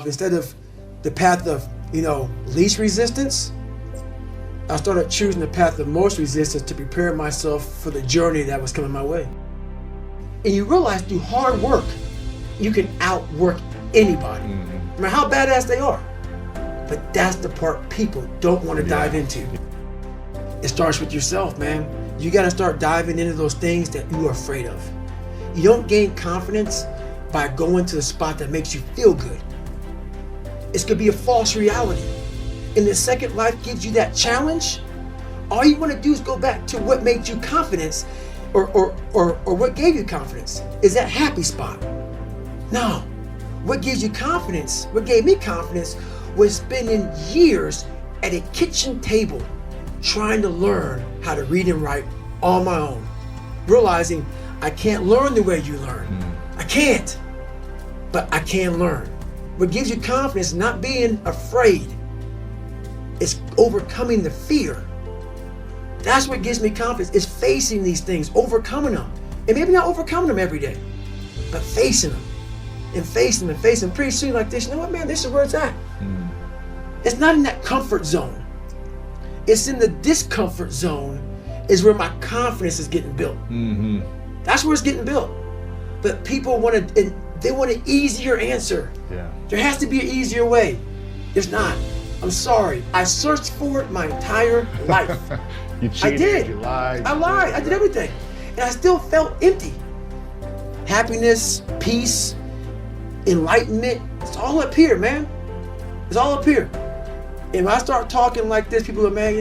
myself, instead of the path of, least resistance, I started choosing the path of most resistance to prepare myself for the journey that was coming my way. And you realize through hard work, you can outwork anybody, no matter how badass they are. But that's the part people don't want to dive into. It starts with yourself, man. You got to start diving into those things that you are afraid of. You don't gain confidence by going to the spot that makes you feel good. It's going to be a false reality. And the second life gives you that challenge, all you want to do is go back to what made you confidence or what gave you confidence. Is that happy spot? No. What gives you confidence, what gave me confidence, was spending years at a kitchen table trying to learn how to read and write on my own. Realizing I can't learn the way you learn. I can't, but I can learn. What gives you confidence is not being afraid. It's overcoming the fear. That's what gives me confidence, is facing these things, overcoming them. And maybe not overcoming them every day, but facing them and facing them and facing them. Pretty soon like this, you know what, man, this is where it's at. It's not in that comfort zone. It's in the discomfort zone is where my confidence is getting built. That's where it's getting built. But people want an easier answer. Yeah. There has to be an easier way. There's not. I'm sorry. I searched for it my entire life. You cheated, I did. You lied. I lied. I did everything. And I still felt empty. Happiness, peace, enlightenment, it's all up here, man. It's all up here. And when I start talking like this, people are, man,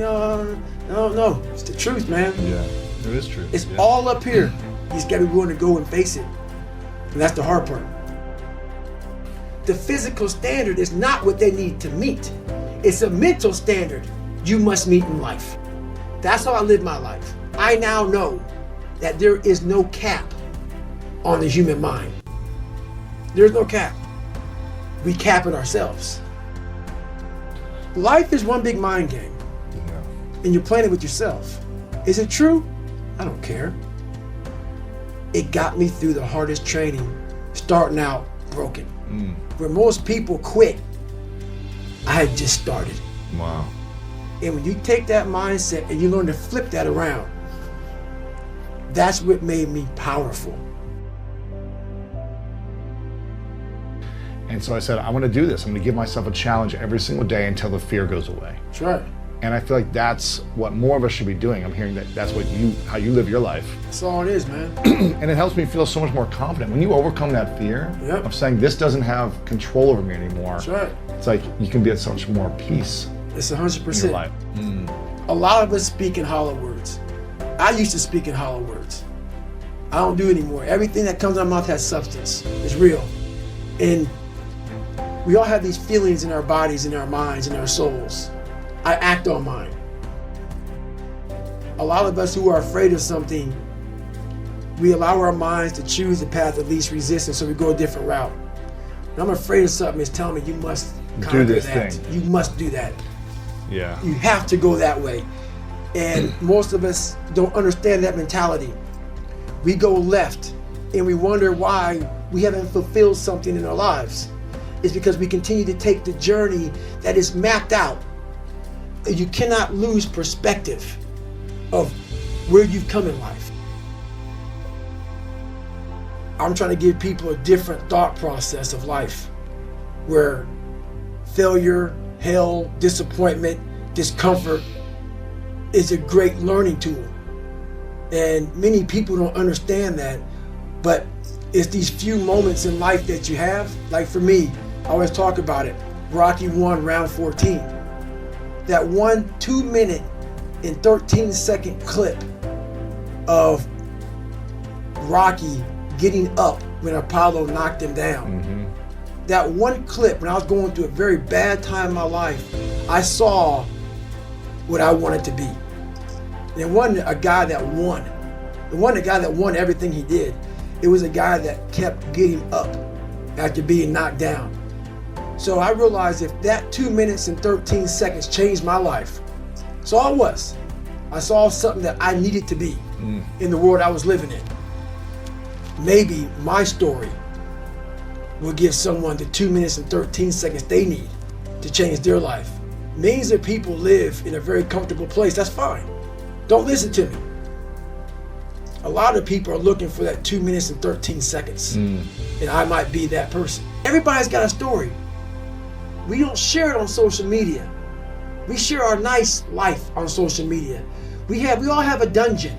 no, it's the truth, man. Yeah, it is true. It's all up here. You just gotta be willing to go and face it. And that's the hard part. The physical standard is not what they need to meet. It's a mental standard you must meet in life. That's how I live my life. I now know that there is no cap on the human mind. There's no cap. We cap it ourselves. Life is one big mind game, and you're playing it with yourself. Is it true? I don't care. It got me through the hardest training, starting out broken. Where most people quit, I had just started. Wow. And when you take that mindset and you learn to flip that around, that's what made me powerful. And so I said, I want to do this. I'm going to give myself a challenge every single day until the fear goes away. That's right. And I feel like that's what more of us should be doing. I'm hearing that's how you live your life. That's all it is, man. And it helps me feel so much more confident. When you overcome that fear of saying this doesn't have control over me anymore. That's right. It's like you can be at so much more peace. It's 100%. In your life. A lot of us speak in hollow words. I used to speak in hollow words. I don't do it anymore. Everything that comes out of my mouth has substance. It's real. And we all have these feelings in our bodies, in our minds, in our souls. I act on mine. A lot of us who are afraid of something, we allow our minds to choose the path of least resistance, so we go a different route. When I'm afraid of something, it's telling me you must conquer do this that. thing. You must do that. Yeah. You have to go that way. And most of us don't understand that mentality. We go left and we wonder why we haven't fulfilled something in our lives. It's because we continue to take the journey that is mapped out. You cannot lose perspective of where you've come in life. I'm trying to give people a different thought process of life where failure, hell, disappointment, discomfort is a great learning tool. And many people don't understand that, but it's these few moments in life that you have. Like for me, I always talk about it. Rocky 1, round 14. That 1 2-minute and 13-second clip of Rocky getting up when Apollo knocked him down. That one clip, when I was going through a very bad time in my life, I saw what I wanted to be. And it wasn't a guy that won. It wasn't a guy that won everything he did. It was a guy that kept getting up after being knocked down. So I realized if that 2 minutes and 13 seconds changed my life, that's all it was. I saw something that I needed to be in the world I was living in. Maybe my story will give someone the 2 minutes and 13 seconds they need to change their life. Millions of people live in a very comfortable place. That's fine. Don't listen to me. A lot of people are looking for that 2 minutes and 13 seconds. And I might be that person. Everybody's got a story. We don't share it on social media. We share our nice life on social media. We all have a dungeon.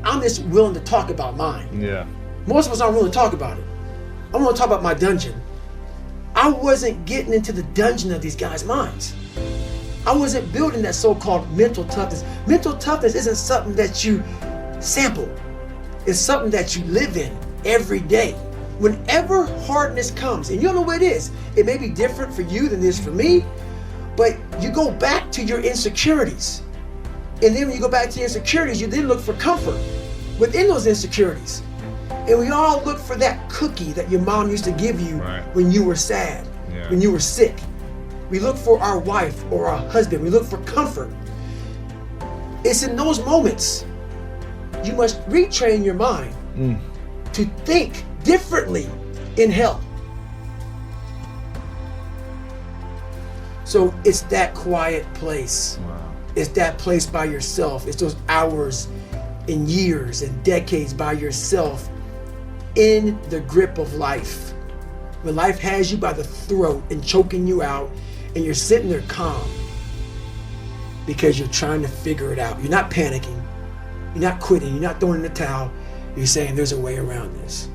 I'm just willing to talk about mine. Yeah. Most of us aren't willing to talk about it. I'm willing to talk about my dungeon. I wasn't getting into the dungeon of these guys' minds. I wasn't building that so-called mental toughness. Mental toughness isn't something that you sample. It's something that you live in every day. Whenever hardness comes, and you don't know what it is, it may be different for you than it is for me, but you go back to your insecurities. And then when you go back to your insecurities, you then look for comfort within those insecurities. And we all look for that cookie that your mom used to give you when you were sad, when you were sick. We look for our wife or our husband. We look for comfort. It's in those moments you must retrain your mind to think differently in hell. So it's that quiet place. Wow. It's that place by yourself. It's those hours and years and decades by yourself in the grip of life. When life has you by the throat and choking you out, and you're sitting there calm because you're trying to figure it out. You're not panicking. You're not quitting. You're not throwing in the towel. You're saying there's a way around this.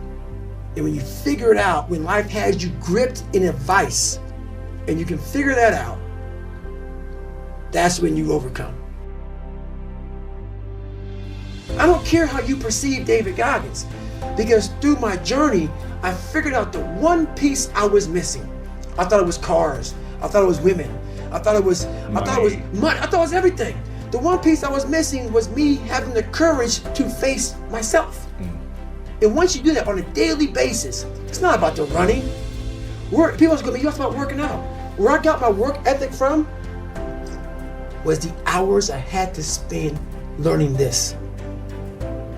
And when you figure it out, when life has you gripped in a vice and you can figure that out, that's when you overcome. I don't care how you perceive David Goggins, because through my journey, I figured out the one piece I was missing. I thought it was cars. I thought it was women. I thought it was money. I thought it was everything. The one piece I was missing was me having the courage to face myself. And once you do that on a daily basis, it's not about the running. People are going to be talking about working out. Where I got my work ethic from was the hours I had to spend learning this.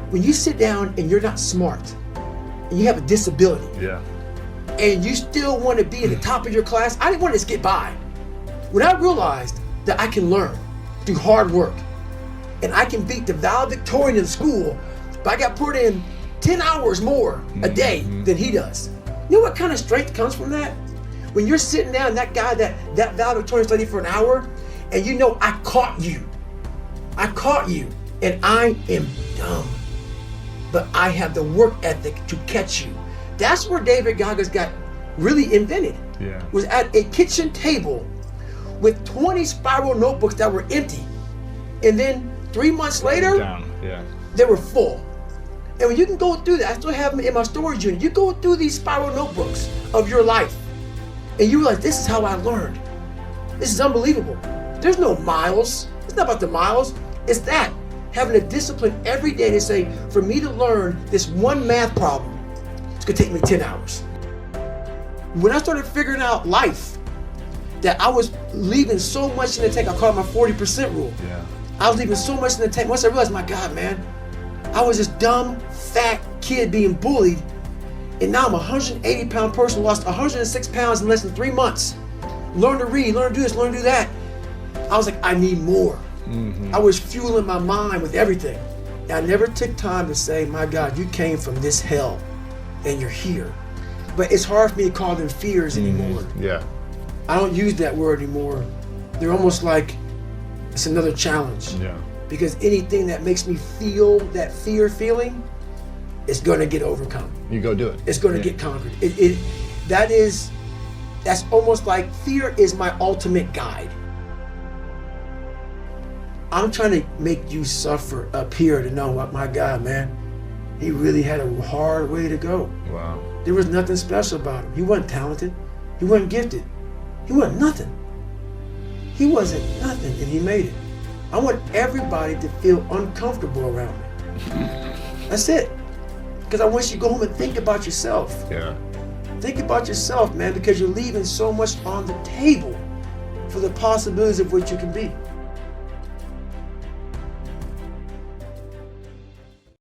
When you sit down and you're not smart, and you have a disability, and you still want to be at the top of your class, I didn't want to just get by. When I realized that I can learn through hard work, and I can beat the valedictorian in school, but I got put in 10 hours more a day than he does. You know what kind of strength comes from that? When you're sitting down, that guy that valedictorian studied for an hour, and you know I caught you, and I am dumb, but I have the work ethic to catch you. That's where David Goggins got really invented. Was at a kitchen table with 20 spiral notebooks that were empty. And then 3 months later, they were full. And when you can go through that, I still have them in my storage unit. You go through these spiral notebooks of your life, and you realize, this is how I learned. This is unbelievable. There's no miles. It's not about the miles. It's that, having a discipline every day to say, for me to learn this one math problem, it's gonna take me 10 hours. When I started figuring out life, that I was leaving so much in the tank, I call it my 40% rule. I was leaving so much in the tank. Once I realized, my God, man, I was this dumb, fat kid being bullied, and now I'm a 180-pound person, lost 106 pounds in less than 3 months. Learn to read, learn to do this, learn to do that. I was like, I need more. I was fueling my mind with everything. And I never took time to say, my God, you came from this hell, and you're here. But it's hard for me to call them fears anymore. I don't use that word anymore. They're almost like it's another challenge. Because anything that makes me feel that fear feeling, it's going to get overcome. You go do it. It's going to get conquered. That's almost like fear is my ultimate guide. I'm trying to make you suffer up here to know, my God, man, he really had a hard way to go. Wow. There was nothing special about him. He wasn't talented. He wasn't gifted. He wasn't nothing. He wasn't nothing, and he made it. I want everybody to feel uncomfortable around me. That's it. Because I want you to go home and think about yourself. Think about yourself, man, because you're leaving so much on the table for the possibilities of what you can be.